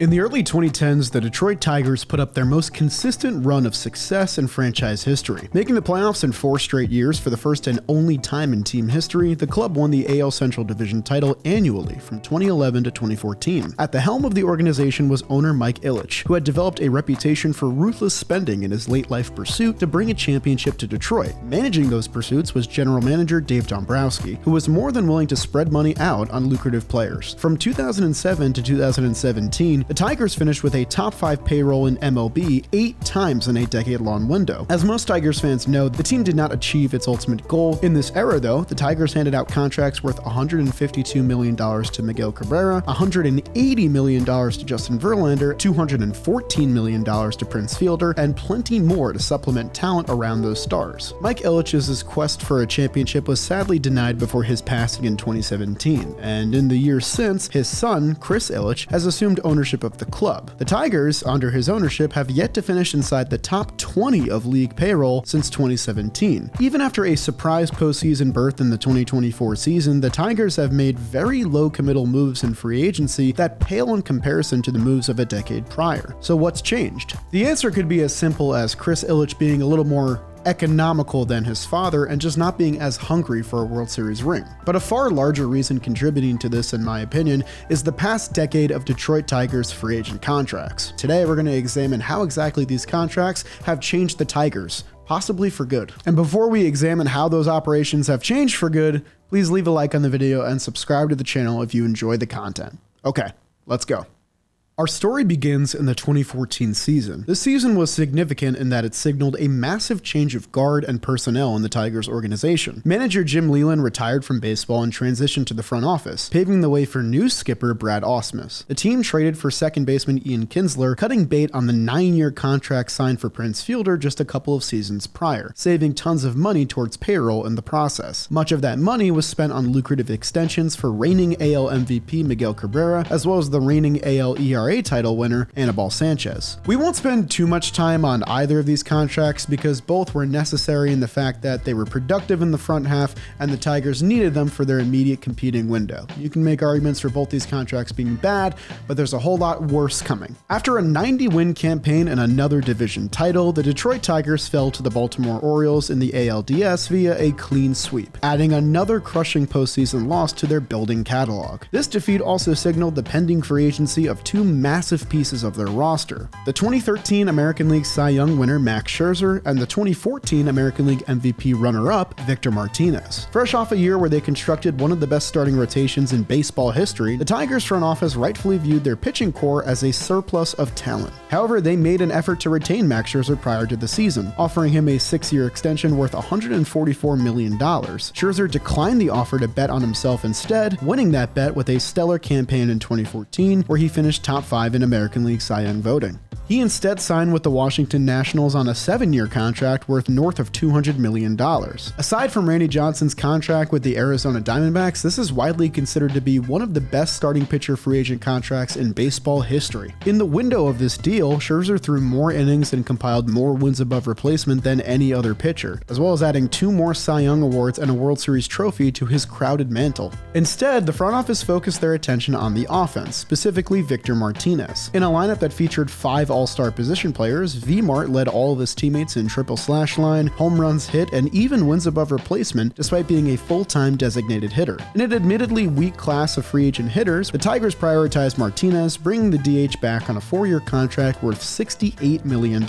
In the early 2010s, the Detroit Tigers put up their most consistent run of success in franchise history. Making the playoffs in 4 straight years for the first and only time in team history, the club won the AL Central Division title annually from 2011 to 2014. At the helm of the organization was owner Mike Ilitch, who had developed a reputation for ruthless spending in his late-life pursuit to bring a championship to Detroit. Managing those pursuits was general manager Dave Dombrowski, who was more than willing to spread money out on lucrative players. From 2007 to 2017, the Tigers finished with a top 5 payroll in MLB 8 times in a decade-long window. As most Tigers fans know, the team did not achieve its ultimate goal. In this era, though, the Tigers handed out contracts worth $152 million to Miguel Cabrera, $180 million to Justin Verlander, $214 million to Prince Fielder, and plenty more to supplement talent around those stars. Mike Ilitch's quest for a championship was sadly denied before his passing in 2017, and in the years since, his son, Chris Ilitch, has assumed ownership of the club. The Tigers, under his ownership, have yet to finish inside the top 20 of league payroll since 2017. Even after a surprise postseason berth in the 2024 season, the Tigers have made very low committal moves in free agency that pale in comparison to the moves of a decade prior. So what's changed? The answer could be as simple as Chris Ilitch being a little more economical than his father and just not being as hungry for a World Series ring. But a far larger reason contributing to this, in my opinion, is the past decade of Detroit Tigers free agent contracts. Today, we're going to examine how exactly these contracts have changed the Tigers, possibly for good. And before we examine how those operations have changed for good, please leave a like on the video and subscribe to the channel if you enjoy the content. Okay, let's go. Our story begins in the 2014 season. This season was significant in that it signaled a massive change of guard and personnel in the Tigers organization. Manager Jim Leyland retired from baseball and transitioned to the front office, paving the way for new skipper Brad Ausmus. The team traded for second baseman Ian Kinsler, cutting bait on the 9-year contract signed for Prince Fielder just a couple of seasons prior, saving tons of money towards payroll in the process. Much of that money was spent on lucrative extensions for reigning AL MVP Miguel Cabrera, as well as the reigning AL ERA title winner Anibal Sanchez. We won't spend too much time on either of these contracts because both were necessary in the fact that they were productive in the front half and the Tigers needed them for their immediate competing window. You can make arguments for both these contracts being bad, but there's a whole lot worse coming. After a 90-win campaign and another division title, the Detroit Tigers fell to the Baltimore Orioles in the ALDS via a clean sweep, adding another crushing postseason loss to their building catalog. This defeat also signaled the pending free agency of 2 massive pieces of their roster: the 2013 American League Cy Young winner Max Scherzer and the 2014 American League MVP runner-up Victor Martinez. Fresh off a year where they constructed one of the best starting rotations in baseball history, the Tigers front office rightfully viewed their pitching core as a surplus of talent. However, they made an effort to retain Max Scherzer prior to the season, offering him a 6-year extension worth $144 million. Scherzer declined the offer to bet on himself instead, winning that bet with a stellar campaign in 2014 where he finished top 5 in American League Cy Young voting. He instead signed with the Washington Nationals on a 7-year contract worth north of $200 million. Aside from Randy Johnson's contract with the Arizona Diamondbacks, this is widely considered to be one of the best starting pitcher free agent contracts in baseball history. In the window of this deal, Scherzer threw more innings and compiled more wins above replacement than any other pitcher, as well as adding 2 more Cy Young awards and a World Series trophy to his crowded mantle. Instead, the front office focused their attention on the offense, specifically Victor Martinez. In a lineup that featured 5 all-star position players, V-Mart led all of his teammates in triple slash line, home runs hit, and even wins above replacement despite being a full-time designated hitter. In an admittedly weak class of free agent hitters, the Tigers prioritized Martinez, bringing the DH back on a 4-year contract worth $68 million,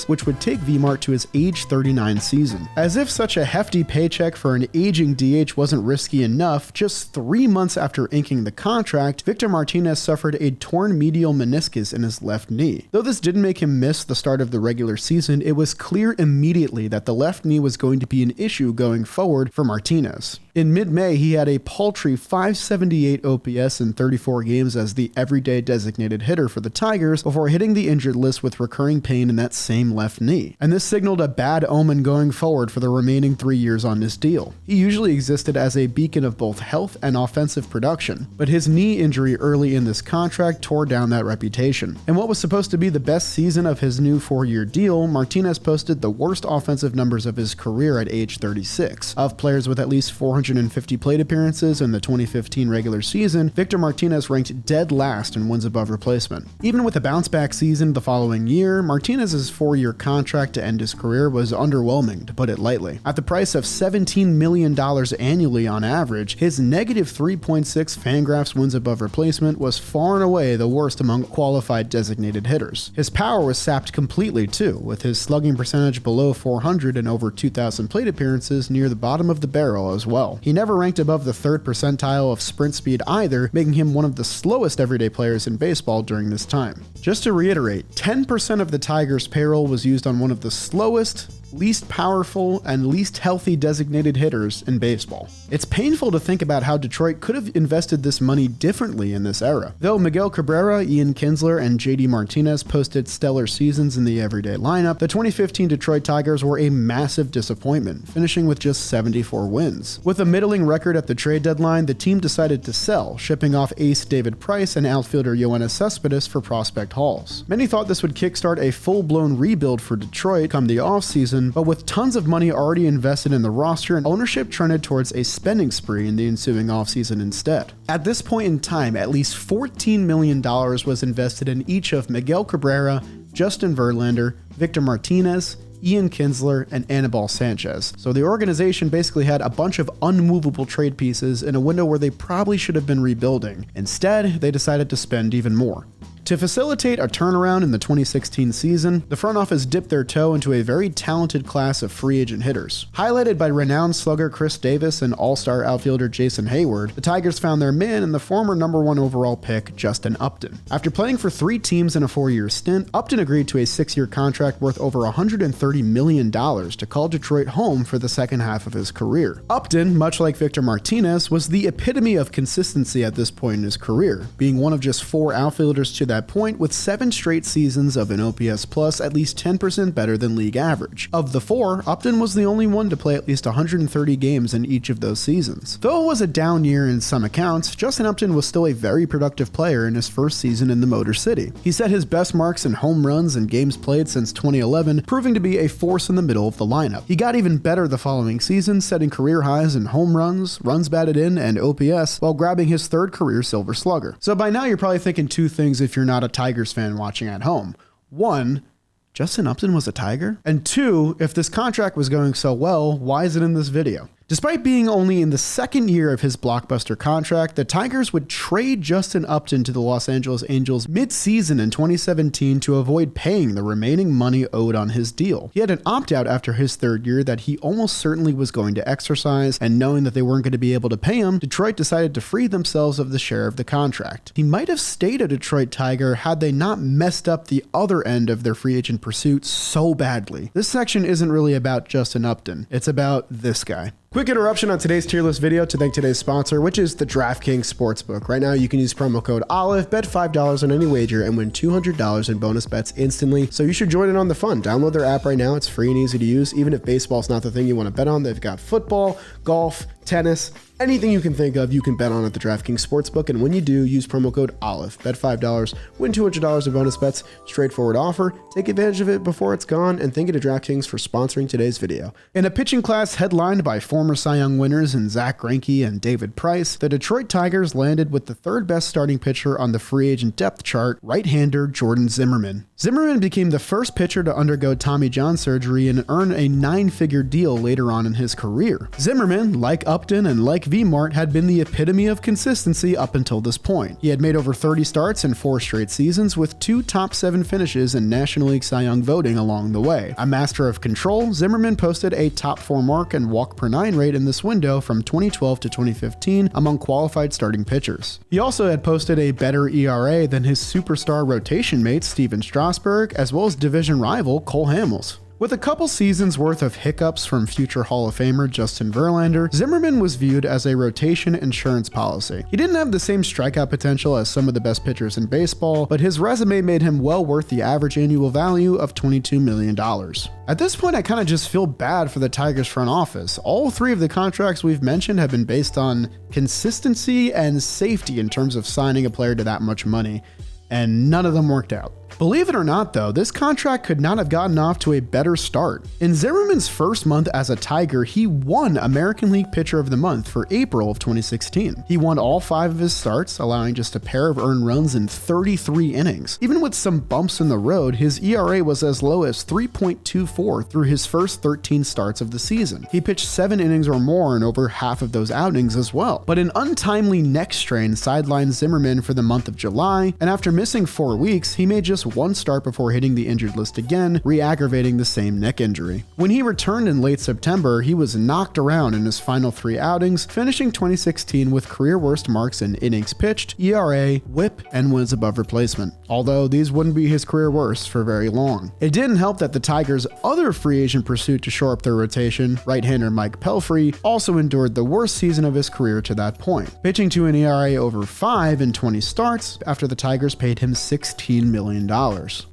which would take V-Mart to his age 39 season. As if such a hefty paycheck for an aging DH wasn't risky enough, just 3 months after inking the contract, Victor Martinez suffered a torn medial meniscus in his left knee. Though this didn't make him miss the start of the regular season, it was clear immediately that the left knee was going to be an issue going forward for Martinez. In mid-May, he had a paltry .578 OPS in 34 games as the everyday designated hitter for the Tigers before hitting the injured list with recurring pain in that same left knee. And this signaled a bad omen going forward for the remaining 3 years on this deal. He usually existed as a beacon of both health and offensive production, but his knee injury early in this contract tore down that reputation. In what was supposed to be the best season of his new 4-year deal, Martinez posted the worst offensive numbers of his career at age 36. Of players with at least 400 450 plate appearances in the 2015 regular season, Victor Martinez ranked dead last in wins above replacement. Even with a bounce-back season the following year, Martinez's 4-year contract to end his career was underwhelming, to put it lightly. At the price of $17 million annually on average, his negative 3.6 Fangraphs wins above replacement was far and away the worst among qualified designated hitters. His power was sapped completely too, with his slugging percentage below 400 and over 2,000 plate appearances near the bottom of the barrel as well. He never ranked above the 3rd percentile of sprint speed either, making him one of the slowest everyday players in baseball during this time. Just to reiterate, 10% of the Tigers' payroll was used on one of the slowest, least powerful, and least healthy designated hitters in baseball. It's painful to think about how Detroit could have invested this money differently in this era. Though Miguel Cabrera, Ian Kinsler, and JD Martinez posted stellar seasons in the everyday lineup, the 2015 Detroit Tigers were a massive disappointment, finishing with just 74 wins. With a middling record at the trade deadline, the team decided to sell, shipping off ace David Price and outfielder Yoenis Cespedes for prospect hauls. Many thought this would kickstart a full-blown rebuild for Detroit come the offseason, but with tons of money already invested in the roster, and ownership trended towards a spending spree in the ensuing offseason instead. At this point in time, at least $14 million was invested in each of Miguel Cabrera, Justin Verlander, Victor Martinez, Ian Kinsler, and Anibal Sanchez. So the organization basically had a bunch of unmovable trade pieces in a window where they probably should have been rebuilding. Instead, they decided to spend even more. To facilitate a turnaround in the 2016 season, the front office dipped their toe into a very talented class of free agent hitters. Highlighted by renowned slugger Chris Davis and all-star outfielder Jason Hayward, the Tigers found their man in the former #1 overall pick, Justin Upton. After playing for 3 teams in a 4-year stint, Upton agreed to a 6-year contract worth over $130 million to call Detroit home for the second half of his career. Upton, much like Victor Martinez, was the epitome of consistency at this point in his career, being one of just 4 outfielders to that point with 7 straight seasons of an OPS plus at least 10% better than league average. Of the 4, Upton was the only one to play at least 130 games in each of those seasons. Though it was a down year in some accounts, Justin Upton was still a very productive player in his first season in the Motor City. He set his best marks in home runs and games played since 2011, proving to be a force in the middle of the lineup. He got even better the following season, setting career highs in home runs, runs batted in, and OPS, while grabbing his 3rd career Silver Slugger. So by now you're probably thinking 2 things if you're not a Tigers fan watching at home. 1, Justin Upton was a Tiger? And 2, if this contract was going so well, why is it in this video? Despite being only in the 2nd year of his blockbuster contract, the Tigers would trade Justin Upton to the Los Angeles Angels mid-season in 2017 to avoid paying the remaining money owed on his deal. He had an opt-out after his 3rd year that he almost certainly was going to exercise, and knowing that they weren't going to be able to pay him, Detroit decided to free themselves of the share of the contract. He might have stayed a Detroit Tiger had they not messed up the other end of their free agent pursuit so badly. This section isn't really about Justin Upton, it's about this guy. Quick interruption on today's tier list video to thank today's sponsor, which is the DraftKings Sportsbook. Right now, you can use promo code OLIVE, bet $5 on any wager, and win $200 in bonus bets instantly. So you should join in on the fun. Download their app right now. It's free and easy to use. Even if baseball's not the thing you want to bet on, they've got football, golf, tennis, anything you can think of, you can bet on at the DraftKings Sportsbook. And when you do, use promo code OLIVE. Bet $5, win $200 in bonus bets. Straightforward offer. Take advantage of it before it's gone. And thank you to DraftKings for sponsoring today's video. In a pitching class headlined by former Cy Young winners in Zach Greinke and David Price, the Detroit Tigers landed with the 3rd best starting pitcher on the free agent depth chart, right-hander Jordan Zimmerman. Zimmerman became the first pitcher to undergo Tommy John surgery and earn a 9-figure deal later on in his career. Zimmerman, like Upton and like V-Mart, had been the epitome of consistency up until this point. He had made over 30 starts in 4 straight seasons with 2 top 7 finishes in National League Cy Young voting along the way. A master of control, Zimmerman posted a top 4 mark and walk per 9 rate in this window from 2012 to 2015 among qualified starting pitchers. He also had posted a better ERA than his superstar rotation mate Steven Strasburg, as well as division rival Cole Hamels. With a couple seasons worth of hiccups from future Hall of Famer Justin Verlander, Zimmerman was viewed as a rotation insurance policy. He didn't have the same strikeout potential as some of the best pitchers in baseball, but his resume made him well worth the average annual value of $22 million. At this point, I kind of just feel bad for the Tigers front office. All 3 of the contracts we've mentioned have been based on consistency and safety in terms of signing a player to that much money, and none of them worked out. Believe it or not though, this contract could not have gotten off to a better start. In Zimmerman's first month as a Tiger, he won American League Pitcher of the Month for April of 2016. He won all 5 of his starts, allowing just a pair of earned runs in 33 innings. Even with some bumps in the road, his ERA was as low as 3.24 through his first 13 starts of the season. He pitched 7 innings or more in over half of those outings as well. But an untimely neck strain sidelined Zimmerman for the month of July, and after missing 4 weeks, he made just 1 start before hitting the injured list again, re-aggravating the same neck injury. When he returned in late September, he was knocked around in his final 3 outings, finishing 2016 with career worst marks in innings pitched, ERA, WHIP, and wins above replacement. Although these wouldn't be his career worst for very long. It didn't help that the Tigers' other free agent pursuit to shore up their rotation, right-hander Mike Pelfrey, also endured the worst season of his career to that point, pitching to an ERA over 5 in 20 starts after the Tigers paid him $16 million.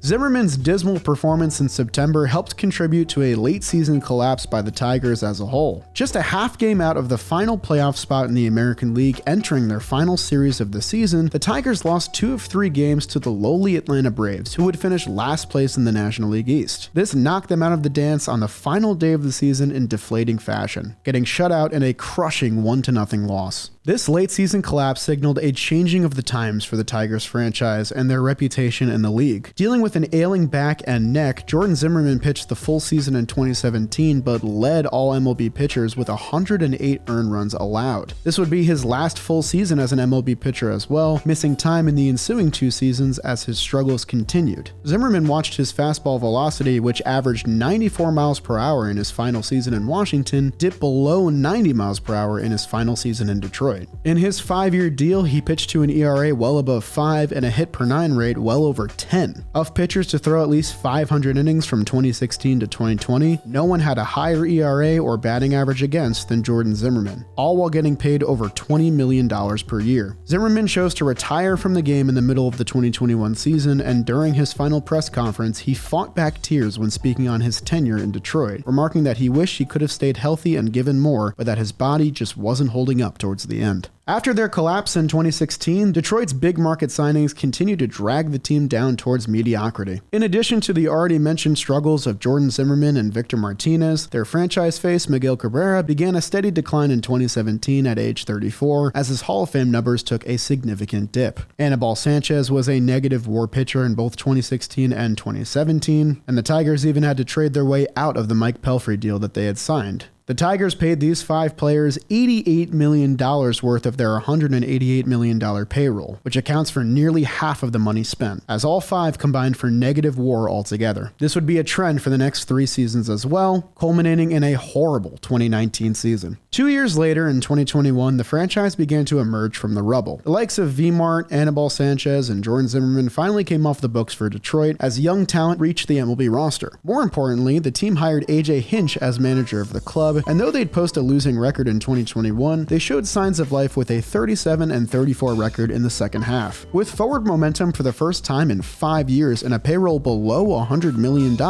Zimmerman's dismal performance in September helped contribute to a late-season collapse by the Tigers as a whole. Just a half game out of the final playoff spot in the American League entering their final series of the season, the Tigers lost 2 of 3 games to the lowly Atlanta Braves, who would finish last place in the National League East. This knocked them out of the dance on the final day of the season in deflating fashion, getting shut out in a crushing 1-0 loss. This late-season collapse signaled a changing of the times for the Tigers franchise and their reputation in the league. Dealing with an ailing back and neck, Jordan Zimmerman pitched the full season in 2017 but led all MLB pitchers with 108 earned runs allowed. This would be his last full season as an MLB pitcher as well, missing time in the ensuing 2 seasons as his struggles continued. Zimmerman watched his fastball velocity, which averaged 94 miles per hour in his final season in Washington, dip below 90 miles per hour in his final season in Detroit. In his 5-year deal, he pitched to an ERA well above 5 and a hit per 9 rate well over 10. Of pitchers to throw at least 500 innings from 2016 to 2020, no one had a higher ERA or batting average against than Jordan Zimmerman, all while getting paid over $20 million per year. Zimmerman chose to retire from the game in the middle of the 2021 season, and during his final press conference, he fought back tears when speaking on his tenure in Detroit, remarking that he wished he could have stayed healthy and given more, but that his body just wasn't holding up towards the end. After their collapse in 2016, Detroit's big market signings continued to drag the team down towards mediocrity. In addition to the already mentioned struggles of Jordan Zimmerman and Victor Martinez, their franchise face Miguel Cabrera began a steady decline in 2017 at age 34 as his Hall of Fame numbers took a significant dip. Anibal Sanchez was a negative WAR pitcher in both 2016 and 2017, and the Tigers even had to trade their way out of the Mike Pelfrey deal that they had signed. The Tigers paid these 5 players $88 million worth of their $188 million payroll, which accounts for nearly half of the money spent, as all 5 combined for negative WAR altogether. This would be a trend for the next 3 seasons as well, culminating in a horrible 2019 season. 2 years later, in 2021, the franchise began to emerge from the rubble. The likes of V-Mart, Anibal Sanchez, and Jordan Zimmerman finally came off the books for Detroit as young talent reached the MLB roster. More importantly, the team hired AJ Hinch as manager of the club, and though they'd post a losing record in 2021, they showed signs of life with a 37-34 record in the second half. With forward momentum for the first time in 5 years and a payroll below $100 million,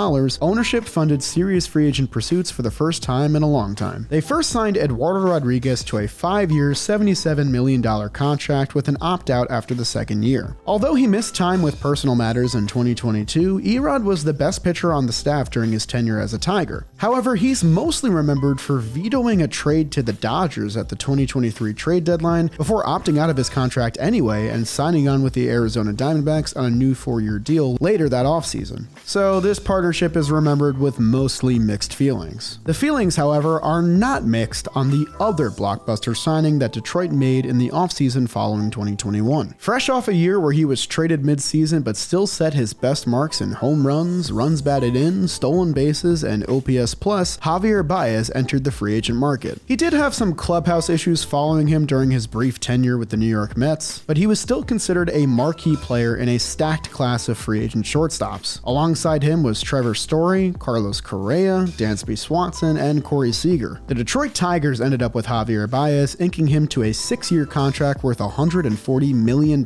ownership funded serious free agent pursuits for the first time in a long time. They first signed Eduardo Rodriguez to a 5-year, $77 million contract with an opt-out after the second year. Although he missed time with personal matters in 2022, Erod was the best pitcher on the staff during his tenure as a Tiger. However, he's mostly remembered for vetoing a trade to the Dodgers at the 2023 trade deadline before opting out of his contract anyway and signing on with the Arizona Diamondbacks on a new 4-year deal later that offseason. So this partnership is remembered with mostly mixed feelings. The feelings, however, are not mixed on the other blockbuster signing that Detroit made in the offseason following 2021. Fresh off a year where he was traded mid-season but still set his best marks in home runs, runs batted in, stolen bases, and OPS+, Javier Baez entered the free agent market. He did have some clubhouse issues following him during his brief tenure with the New York Mets, but he was still considered a marquee player in a stacked class of free agent shortstops. Alongside him was Trevor Story, Carlos Correa, Dansby Swanson, and Corey Seager. The Detroit Tigers ended up with Javier Baez, inking him to a 6-year contract worth $140 million.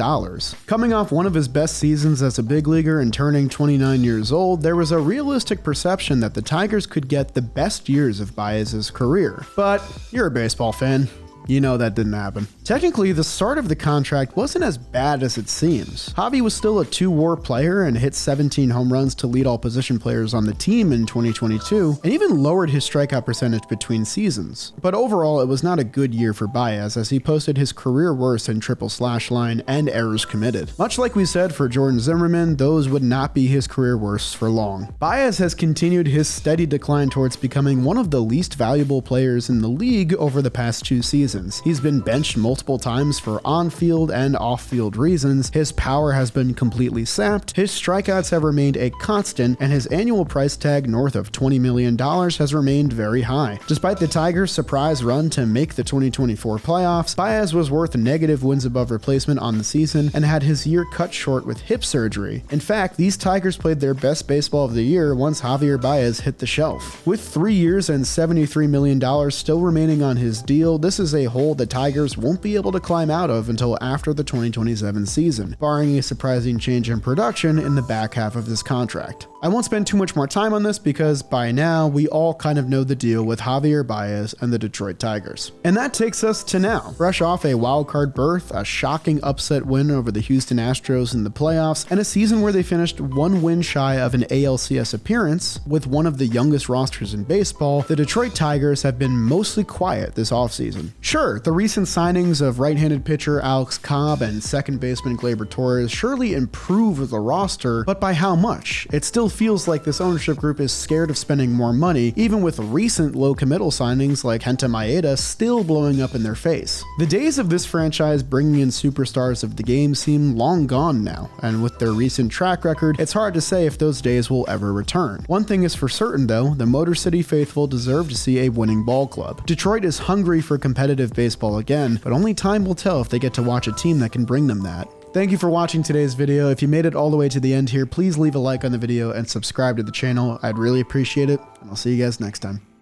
Coming off one of his best seasons as a big leaguer and turning 29 years old, there was a realistic perception that the Tigers could get the best years of Baez's career. But you're a baseball fan. You know that didn't happen. Technically, the start of the contract wasn't as bad as it seems. Javi was still a 2-WAR player and hit 17 home runs to lead all position players on the team in 2022, and even lowered his strikeout percentage between seasons. But overall, it was not a good year for Baez, as he posted his career worst in triple slash line and errors committed. Much like we said for Jordan Zimmerman, those would not be his career worsts for long. Baez has continued his steady decline towards becoming one of the least valuable players in the league over the past 2 seasons. He's been benched multiple times for on-field and off-field reasons, his power has been completely sapped, his strikeouts have remained a constant, and his annual price tag north of $20 million has remained very high. Despite the Tigers' surprise run to make the 2024 playoffs, Baez was worth negative wins above replacement on the season and had his year cut short with hip surgery. In fact, these Tigers played their best baseball of the year once Javier Baez hit the shelf. With 3 years and $73 million still remaining on his deal, this is a hole the Tigers won't be able to climb out of until after the 2027 season, barring a surprising change in production in the back half of this contract. I won't spend too much more time on this because by now we all kind of know the deal with Javier Baez and the Detroit Tigers. And that takes us to now. Fresh off a wildcard berth, a shocking upset win over the Houston Astros in the playoffs, and a season where they finished 1 win shy of an ALCS appearance, with one of the youngest rosters in baseball, the Detroit Tigers have been mostly quiet this offseason. Sure, the recent signings of right-handed pitcher Alex Cobb and second baseman Gleyber Torres surely improve the roster, but by how much? It still feels like this ownership group is scared of spending more money, even with recent low committal signings like Kenta Maeda still blowing up in their face. The days of this franchise bringing in superstars of the game seem long gone now, and with their recent track record, it's hard to say if those days will ever return. One thing is for certain though, the Motor City faithful deserve to see a winning ball club. Detroit is hungry for competitive baseball again, but only time will tell if they get to watch a team that can bring them that. Thank you for watching today's video. If you made it all the way to the end here, please leave a like on the video and subscribe to the channel. I'd really appreciate it, and I'll see you guys next time.